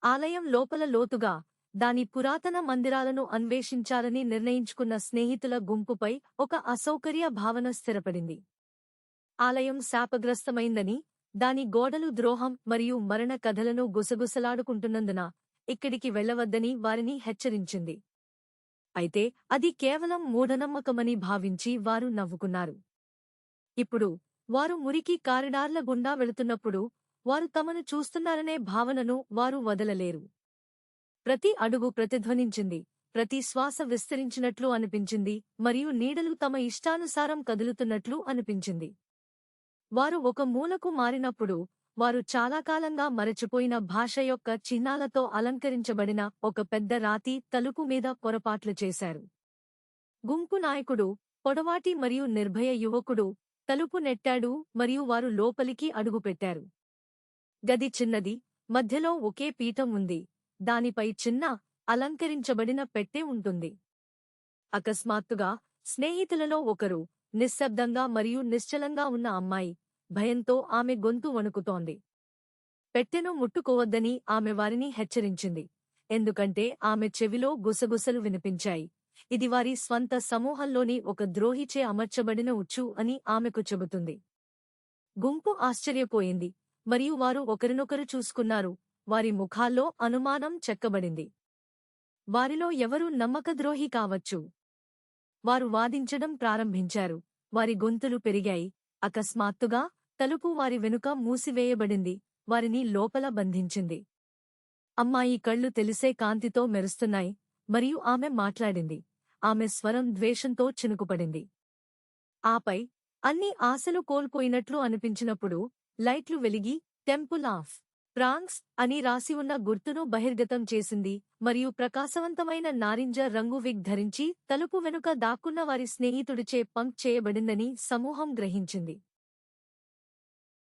ఆలయం లోపల లోతుగా దాని పురాతన మందిరాలను అన్వేషించాలని నిర్ణయించుకున్న స్నేహితుల గుంపుపై ఒక అసౌకర్య భావన స్థిరపడింది. ఆలయం శాపగ్రస్తమైందని, దాని గోడలు ద్రోహం మరియు మరణ కథలను గుసగుసలాడుకుంటున్నందున ఇక్కడికి వెళ్లవద్దని వారిని హెచ్చరించింది. అయితే అది కేవలం మూఢనమ్మకమని భావించి వారు నవ్వుకున్నారు. ఇప్పుడు వారు మురికి కారిడార్ల గుండా వెళుతున్నప్పుడు వారు తమను చూస్తున్నారనే భావనను వారు వదలలేరు. ప్రతి అడుగు ప్రతిధ్వనించింది, ప్రతి శ్వాస విస్తరించినట్లు అనిపించింది మరియు నీడలు తమ ఇష్టానుసారం కదులుతున్నట్లు అనిపించింది. వారు ఒక మూలకు మారినప్పుడు వారు చాలాకాలంగా మరచిపోయిన భాష యొక్క చిహ్నాలతో అలంకరించబడిన ఒక పెద్ద రాతి తలుపు మీద పొరపాట్లు చేశారు. గుంపు నాయకుడు, పొడవాటి మరియు నిర్భయ యువకుడు, తలుపు నెట్టాడు మరియు వారు లోపలికి అడుగుపెట్టారు. గది చిన్నది, మధ్యలో ఒకే పీఠం ఉంది, దానిపై చిన్న, అలంకరించబడిన పెట్టె ఉంటుంది. అకస్మాత్తుగా స్నేహితులలో ఒకరు, నిశ్శబ్దంగా మరియు నిశ్చలంగా ఉన్న అమ్మాయి, భయంతో ఆమె గొంతు వణుకుతోంది. పెట్టెను ముట్టుకోవద్దని ఆమె వారిని హెచ్చరించింది, ఎందుకంటే ఆమె చెవిలో గుసగుసలు వినిపించాయి. ఇది వారి స్వంత సమూహంలోని ఒక ద్రోహిచే అమర్చబడిన ఉచ్చు అని ఆమెకు చెబుతుంది. గుంపు ఆశ్చర్యపోయింది మరియు వారు ఒకరినొకరు చూసుకున్నారు. వారి ముఖాల్లో అనుమానం చెక్కబడింది. వారిలో ఎవరు నమ్మకద్రోహి కావచ్చు? వారు వాదించడం ప్రారంభించారు. వారి గొంతులు పెరిగాయి. అకస్మాత్తుగా తలుపు వారి వెనుక మూసివేయబడింది, వారిని లోపల బంధించింది. అమ్మాయి కళ్ళు తెలిసే కాంతితో మెరుస్తున్నాయి మరియు ఆమె మాట్లాడింది. ఆమె స్వరం ద్వేషంతో చినుకుపడింది. ఆపై అన్ని ఆశలు కోల్పోయినట్లు అనిపించినప్పుడు లైట్లు వెలిగి టెంపుల్ ఆఫ్ ప్రాంగ్స్ అని రాసి ఉన్న గుర్తును బహిర్గతం చేసింది మరియు ప్రకాశవంతమైన నారింజ రంగు విగ్ ధరించి తలుపు వెనుక దాక్కున్న వారి స్నేహితుడిచే పంక్ చేయబడిందని సమూహం గ్రహించింది.